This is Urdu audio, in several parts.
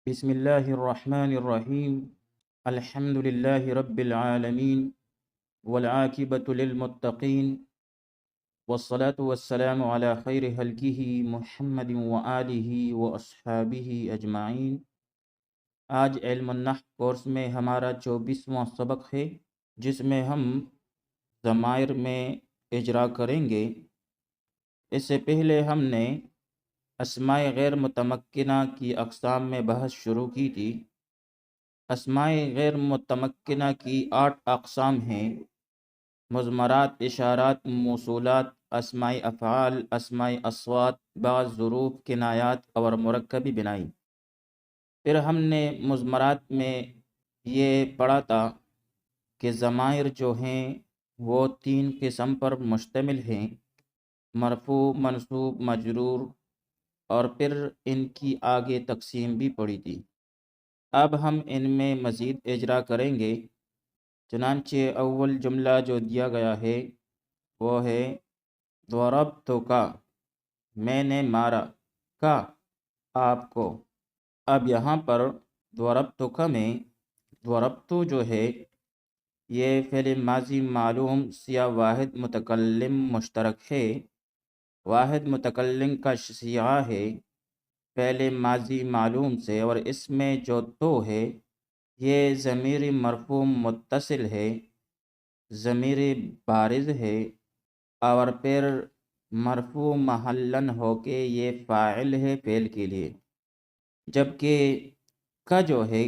بسم الله الرحمن الرحيم. الحمد لله رب العالمين، والعاقبة للمتقين، والصلاة والسلام على خير خلقه محمد وآله وأصحابه أجمعين. آج علم النحو کورس میں ہمارا 24واں سبق ہے، جس میں ہم ضمائر میں اجرا کریں گے۔ اس سے پہلے ہم نے اسماء غیر متمکنہ کی اقسام میں بحث شروع کی تھی۔ اسماء غیر متمکنہ کی 8 اقسام ہیں: مضمرات، اشارات، موصولات، اسماء افعال، اسماء اصوات، بعض ظروف، کنایات اور مرکبی بنائی۔ پھر ہم نے مضمرات میں یہ پڑھا تھا کہ ضمائر جو ہیں وہ 3 قسم پر مشتمل ہیں: مرفوع، منصوب، مجرور، اور پھر ان کی آگے تقسیم بھی پڑھی تھی۔ اب ہم ان میں مزید اجرا کریں گے۔ چنانچہ اول جملہ جو دیا گیا ہے وہ ہے ضربتک، میں نے مارا، کا، آپ کو۔ اب یہاں پر ضربتک میں ضربتو جو ہے یہ فعل ماضی معلوم سیغہ واحد متکلم مشترک ہے۔ واحد متکلم کا صیغہ ہے فعل ماضی معلوم سے، اور اس میں جو تو ہے یہ ضمیر مرفوع متصل ہے، ضمیر بارز ہے، اور پھر مرفوع محلن ہو کے یہ فاعل ہے فعل کے لیے، جبکہ کا جو ہے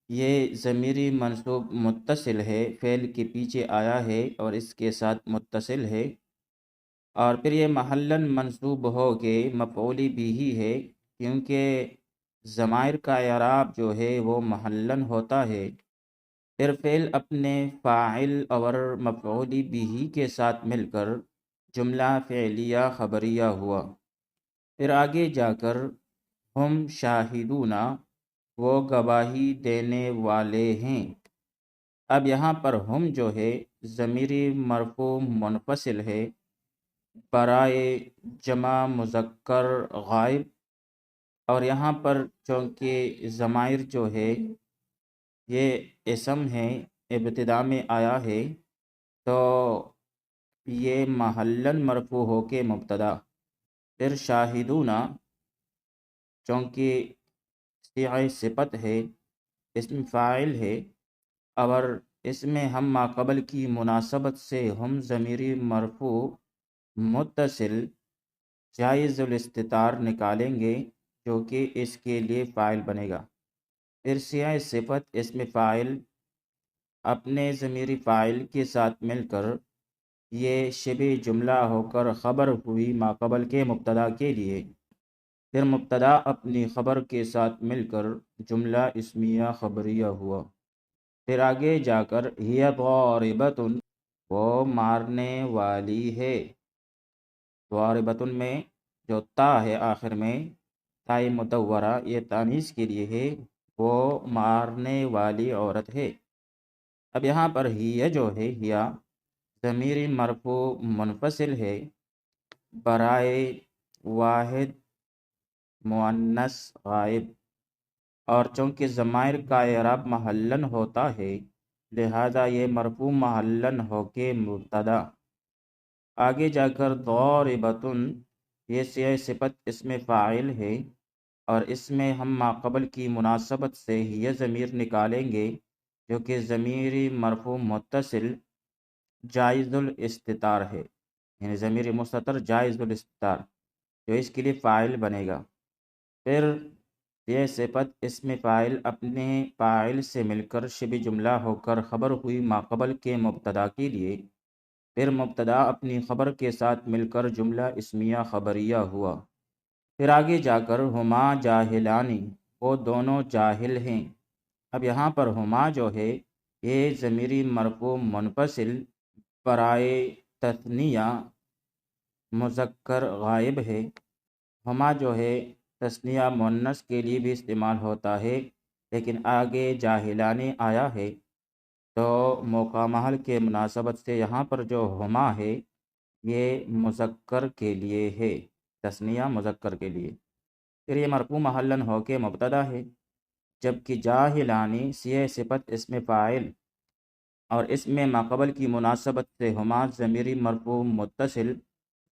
یہ ضمیری منصوب متصل ہے، فعل کے پیچھے آیا ہے اور اس کے ساتھ متصل ہے، اور پھر یہ محلن منصوب ہو کے مفعول بھی ہے، کیونکہ ضمائر کا اعراب جو ہے وہ محلن ہوتا ہے۔ پھر فعل اپنے فاعل اور مفعول بھی کے ساتھ مل کر جملہ فعلیہ خبریہ ہوا۔ پھر آگے جا کر ہم شاہدون، وہ گواہی دینے والے ہیں۔ اب یہاں پر ہم جو ہے ضمیری مرفوع منفصل ہے برائے جمع مذکر غائب، اور یہاں پر چونکہ ضمائر جو ہے یہ اسم ہے، ابتدا میں آیا ہے، تو یہ محلن مرفوع ہو کے مبتدا۔ پھر شاہدون چونکہ صیغہ صفت ہے، اسم فاعل ہے، اور اس میں ہم ماقبل کی مناسبت سے ہم ضمیری مرفوع متصل جائز الاستتار نکالیں گے، جو کہ اس کے لیے فاعل بنے گا۔ پھر صیغہ صفت اسم فاعل اپنے ضمیری فاعل کے ساتھ مل کر یہ شبہ جملہ ہو کر خبر ہوئی ماقبل کے مبتدا کے لیے۔ پھر مبتدا اپنی خبر کے ساتھ مل کر جملہ اسمیہ خبریہ ہوا۔ پھر آگے جا کر ہی ضاربۃ، وہ مارنے والی ہے۔ ضاربۃ میں جو تا ہے آخر میں، تائے مدورہ، یہ تانیث کے لیے ہے، وہ مارنے والی عورت ہے۔ اب یہاں پر ہی جو ہے ہیا ضمیر مرفوع منفصل ہے برائے واحد مؤنث غائب، اور چونکہ ضمائر کا اعراب محلن ہوتا ہے لہذا یہ مرفوع محلن ہو کے مبتدا۔ آگے جا کر ضاربۃ، یہ صیغہ صفت اسم فاعل ہے، اور اس میں ہم ماقبل کی مناسبت سے ہی ضمیر نکالیں گے، جو کہ ضمیر مرفوع متصل جائز الاستتار ہے، یعنی ضمیر مستتر جائز الاستتار، جو اس کے لیے فاعل بنے گا۔ پھر یہ صفت اسم فاعل اپنے فاعل سے مل کر شبہ جملہ ہو کر خبر ہوئی ماقبل کے مبتدا کے لیے۔ پھر مبتدا اپنی خبر کے ساتھ مل کر جملہ اسمیہ خبریہ ہوا۔ پھر آگے جا کر ہما جاہلانی، وہ دونوں جاہل ہیں۔ اب یہاں پر ہما جو ہے یہ ضمیری مرفوع منفصل برائے تثنیہ مذکر غائب ہے۔ ہما جو ہے تثنیہ مؤنث کے لیے بھی استعمال ہوتا ہے، لیکن آگے جاہلانی آیا ہے تو موقع محل کے مناسبت سے یہاں پر جو ہما ہے یہ مذکر کے لیے ہے، تثنیہ مذکر کے لیے۔ پھر یہ مرفوع محلن ہو کے مبتدا ہے۔ جبکہ جاہلانی سیہ صفت اسم فاعل اور اس میں ماقبل کی مناسبت سے ہما ضمیری مرفوع متصل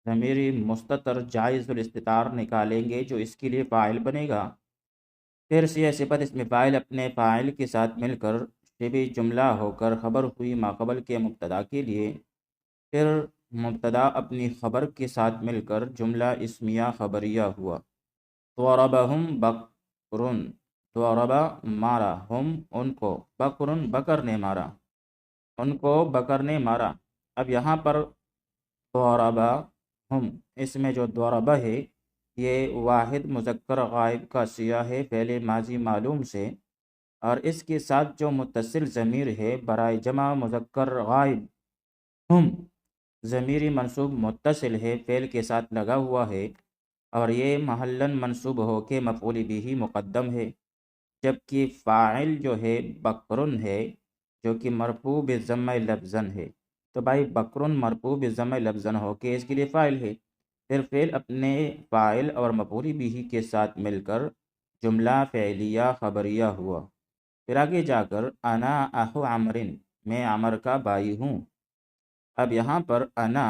ضمیری مستتر جائز الاستتار نکالیں گے جو اس کے لیے فاعل بنے گا۔ پھر سیہ صفت اسم فاعل اپنے فاعل کے ساتھ مل کر شبہ جملہ ہو کر خبر ہوئی ماقبل کے مبتدا کے لیے، پھر مبتدا اپنی خبر کے ساتھ مل کر جملہ اسمیہ خبریہ ہوا۔ ضربہم بکرن، ضربہ مارا، ہم ان کو، بکرن بکر نے مارا، ان کو بکر نے مارا۔ اب یہاں پر ضربہ ہم، اس میں جو ضربہ ہے یہ واحد مذکر غائب کا سیغہ ہے فعل ماضی معلوم سے، اور اس کے ساتھ جو متصل ضمیر ہے برائے جمع مذکر غائب ہم، ضمیری منصوب متصل ہے فعل کے ساتھ لگا ہوا ہے، اور یہ محلاً منصوب ہو کے مفعول بھی مقدم ہے، جبکہ فاعل جو ہے بکرن ہے جو کہ مرفوع بالضمہ لفظاً ہے۔ تو بھائی بکرن مرفوع بالضمہ لفظاً ہو کے اس کے لیے فاعل ہے، پھر فعل اپنے فاعل اور مفعول بھی کے ساتھ مل کر جملہ فعلیہ خبریہ ہوا۔ پھر آگے جا کر انا اخو عمرن، میں عمر کا بھائی ہوں۔ اب یہاں پر انا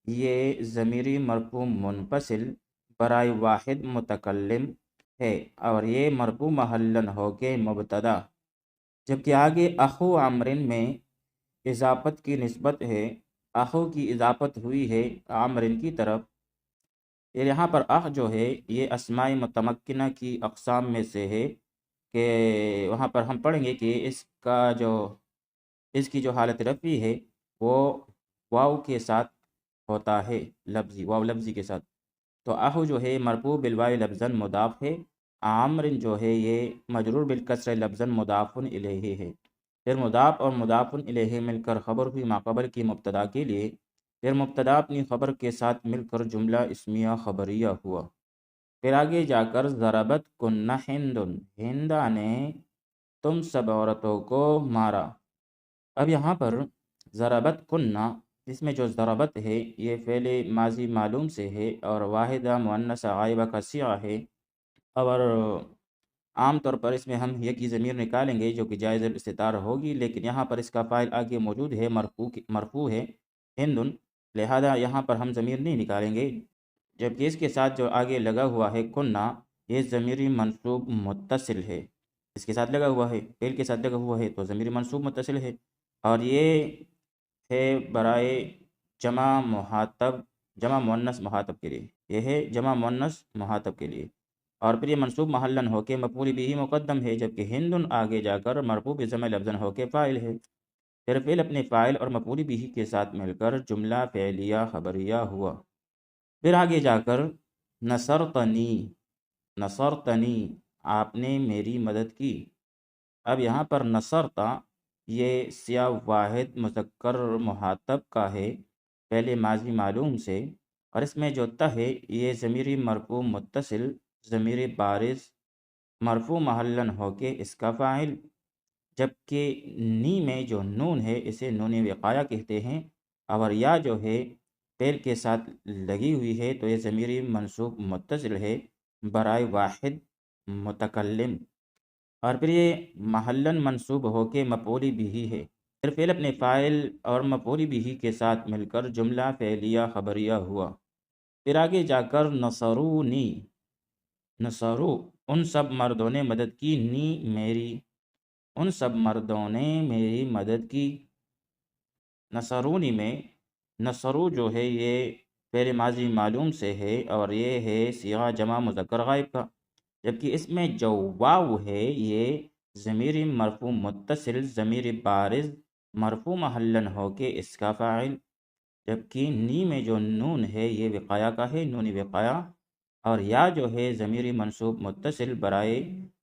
یہ ضمیری مرفوع منفصل برائے واحد متکلم ہے، اور یہ مرفوع محلاً ہو کے مبتدا، جبکہ آگے اخو عمرن میں اضافت کی نسبت ہے، اخو کی اضافت ہوئی ہے عمرن کی طرف۔ یہاں پر اخ جو ہے یہ اسماء متمکنہ کی اقسام میں سے ہے، کہ وہاں پر ہم پڑھیں گے کہ اس کی جو حالت رفعی ہے وہ واو کے ساتھ ہوتا ہے، لفظی واو لفظی کے ساتھ۔ تو اخو جو ہے مرفوع بالواو لفظاً مضاف ہے، عامر جو ہے یہ مجرور بالکسر لفظاً مضاف الیہ ہے۔ پھر مضاف اور مضاف الیہ مل کر خبر ہوئی ماقبل کی مبتدا کے لیے، پھر مبتدا اپنی خبر کے ساتھ مل کر جملہ اسمیہ خبریہ ہوا۔ پھر آگے جا کر ضربت کن ہندن، ہندا نے تم سب عورتوں کو مارا۔ اب یہاں پر ضربت کننا، جس میں جو ضربت ہے یہ فعل ماضی معلوم سے ہے اور واحدہ مؤنثہ غائبہ کا صیغہ ہے، اور عام طور پر اس میں ہم یہ کی ضمیر نکالیں گے جو کہ جائز الاستتار ہوگی، لیکن یہاں پر اس کا فاعل آگے موجود ہے، مرفوع ہے ہندن، لہذا یہاں پر ہم ضمیر نہیں نکالیں گے، جبکہ اس کے ساتھ جو آگے لگا ہوا ہے کننا یہ ضمیری منصوب متصل ہے، اس کے ساتھ لگا ہوا ہے، فعل کے ساتھ لگا ہوا ہے تو ضمیری منصوب متصل ہے، اور یہ ہے برائے جمع مخاطب، جمع مؤنث مخاطب کے لیے، یہ ہے جمع مؤنث مخاطب کے لیے، اور پھر یہ منصوب محلاً ہو کے مفعول بھی مقدم ہے، جبکہ ہندن آگے جا کر مرفوع بضمہ لفظاً ہو کے فاعل ہے۔ پھر فعل اپنے فاعل اور مفعول بھی کے ساتھ مل کر جملہ فعلیہ خبریہ ہوا۔ پھر آگے جا کر نصرتنی، نصرتنی آپ نے میری مدد کی۔ اب یہاں پر نصرتا یہ سیاہ واحد مذکر مخاطب کا ہے پہلے ماضی معلوم سے، اور اس میں جو تا ہے یہ ضمیری مرفوع متصل ضمیر بارز مرفوع محلاً ہو کے اس کا فاعل، جبکہ نی میں جو نون ہے اسے نون وقایہ کہتے ہیں، اور یا جو ہے فعل کے ساتھ لگی ہوئی ہے تو یہ ضمیری منصوب متصل ہے برائے واحد متکلم، اور پھر یہ محلاً منصوب ہو کے مفعول بھی ہے۔ پھر فعل اپنے فاعل اور مفعول بھی کے ساتھ مل کر جملہ فعلیہ خبریہ ہوا۔ پھر آگے جا کر نصرونی، نصرو ان سب مردوں نے مدد کی، نی میری، ان سب مردوں نے میری مدد کی۔ نصرونی میں نصرو جو ہے یہ فعل ماضی معلوم سے ہے اور یہ ہے صیغہ جمع مذکر غائب کا، جبکہ اس میں جو واو ہے یہ ضمیری مرفوع متصل ضمیر بارز مرفوع محلاً ہو کے اس کا فاعل، جبکہ نی میں جو نون ہے یہ وقایہ کا ہے، نون وقایہ، اور یا جو ہے ضمیری منصوب متصل برائے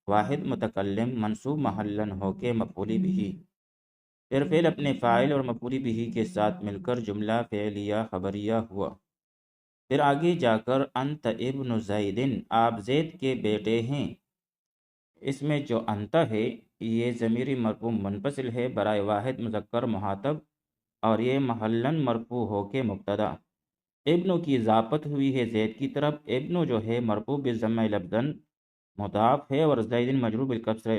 واحد متکلم منصوب محلاً ہو کے مفعول بھی، پھر فعل اپنے فاعل اور مفعول بھی کے ساتھ مل کر جملہ فعلیہ خبریہ ہوا۔ پھر آگے جا کر انت ابن زیدن، آپ زید کے بیٹے ہیں۔ اس میں جو انت ہے یہ ضمیری مرفوع منفصل ہے برائے واحد مذکر مخاطب، اور یہ محلاً مرفوع ہو کے مبتدا، ابنوں کی اضافت ہوئی ہے زید کی طرف، ابنو جو ہے مرفوع بالضمہ لفظاً مضاف ہے، اور زیدن مجرور بالکسر،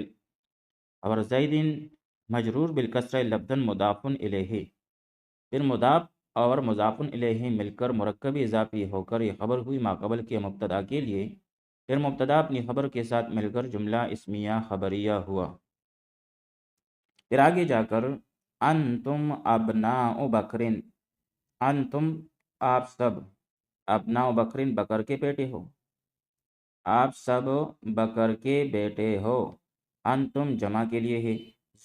اور زیدن مجرور بالکسر لفظاً مضاف الیہ، پھر مضاف اور مضاف الیہ مل کر مرکب اضافی ہو کر یہ خبر ہوئی ماقبل کے مبتدا کے لیے، پھر مبتدا اپنی خبر کے ساتھ مل کر جملہ اسمیہ خبریہ ہوا۔ پھر آگے جا کر انتم ابناء بکرن، انتم آپ سب، ابناء بکرن بکر کے بیٹے ہو، آپ سب بکر کے بیٹے ہو۔ انتم جمع کے لیے ہے،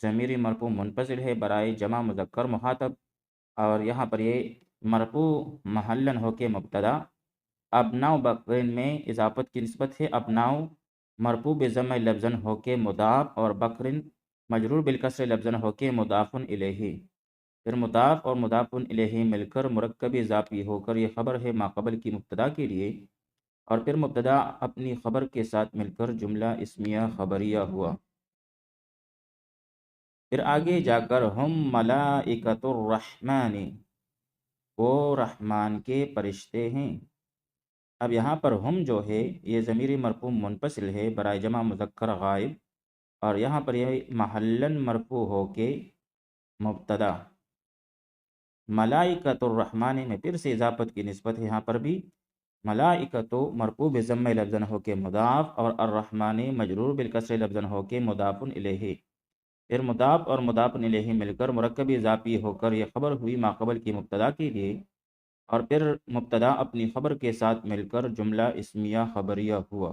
ضمیر مرفوع منفصل ہے برائے جمع مذکر مخاطب، اور یہاں پر یہ مرفوع محلن ہو کے مبتدا، ابناء بکرن میں اضافت کی نسبت ہے، ابناء مرفوع بضم لفظن ہو کے مضاف، اور بکرن مجرور بالکسر لفظن ہو کے مضاف الیہ، پھر مضاف اور مضاف الیہ مل کر مرکب اضافی ہو کر یہ خبر ہے ماقبل کی مبتدا کے لیے، اور پھر مبتدا اپنی خبر کے ساتھ مل کر جملہ اسمیہ خبریہ ہوا۔ پھر آگے جا کر ہم ملائکۃ الرحمن، وہ رحمان کے فرشتے ہیں۔ اب یہاں پر ہم جو ہے یہ ضمیر مرفوع منفصل ہے برائے جمع مذکر غائب، اور یہاں پر یہ محلن مرفوع ہو کے مبتدا، ملائکۃ الرحمن میں پھر سے اضافت کی نسبت ہے، یہاں پر بھی ملائکۃ مرفوع بضم لفظن ہو کے مضاف، اور الرحمن مجرور بالکسر لفظن ہو کے مضاف الیہ، پھر مضاف اور مضاف الیہ مل کر مرکب اضافی ہو کر یہ خبر ہوئی ماقبل کی مبتدا کے لیے، اور پھر مبتدا اپنی خبر کے ساتھ مل کر جملہ اسمیہ خبریہ ہوا۔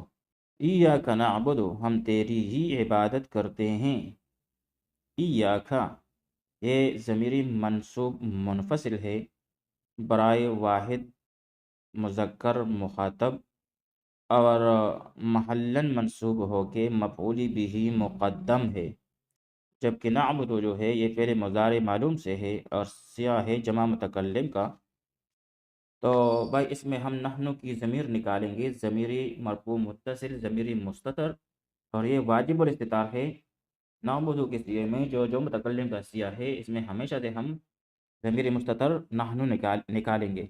ایاک نعبد، ہم تیری ہی عبادت کرتے ہیں۔ ایاک، یہ ضمیری منصوب منفصل ہے برائے واحد مذکر مخاطب، اور محلن منصوب ہو کے مفعول بھی مقدم ہے، جبکہ نعبد جو ہے یہ فعل مضارع معلوم سے ہے اور سیاہ ہے جمع متکلم کا، تو بھائی اس میں ہم نحن کی ضمیر نکالیں گے، ضمیری مرفوع متصل ضمیری مستتر، اور یہ واجب الاستتار ہے نعبد کے سیغے میں، جو متکلم کا سیاہ ہے اس میں ہمیشہ سے ہم ضمیر مستتر نحن نکالیں گے۔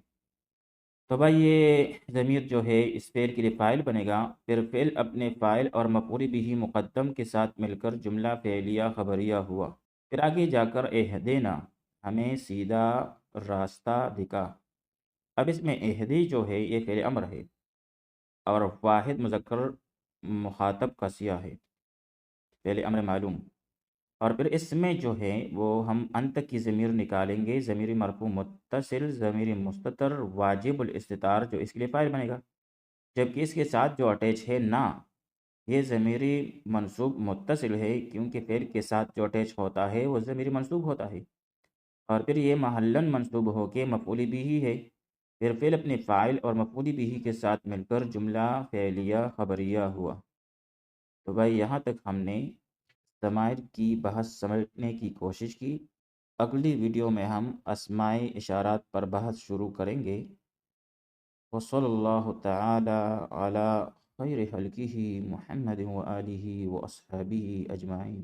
تو بھائی یہ ضمیر جو ہے اس فعل کے لیے فاعل بنے گا، پھر فعل اپنے فاعل اور مفعول بھی مقدم کے ساتھ مل کر جملہ فعلیہ خبریہ ہوا۔ پھر آگے جا کر اہدنا، ہمیں سیدھا راستہ دکھا۔ اب اس میں اہدی جو ہے یہ فعل امر ہے اور واحد مذکر مخاطب کا سیاہ ہے، فعل امر معلوم، اور پھر اس میں جو ہے وہ ہم انت کی ضمیر نکالیں گے، ضمیر مرفوع متصل ضمیر مستتر واجب الاستتار، جو اس کے لیے فاعل بنے گا، جبکہ اس کے ساتھ جو اٹیچ ہے نا، یہ ضمیری منصوب متصل ہے، کیونکہ فعل کے ساتھ جو اٹیچ ہوتا ہے وہ ضمیری منصوب ہوتا ہے، اور پھر یہ محلن منصوب ہو کے مفعول بھی ہے، پھر فعل اپنے فاعل اور مفعول بھی کے ساتھ مل کر جملہ فعلیہ خبریہ ہوا۔ تو بھائی یہاں تک ہم نے ضمائر کی بحث سمجھنے کی کوشش کی، اگلی ویڈیو میں ہم اسماء اشارات پر بحث شروع کریں گے۔ وصلی اللہ تعالی علی خیر خلقہ محمد و آلہ و اصحابہ اجمعین۔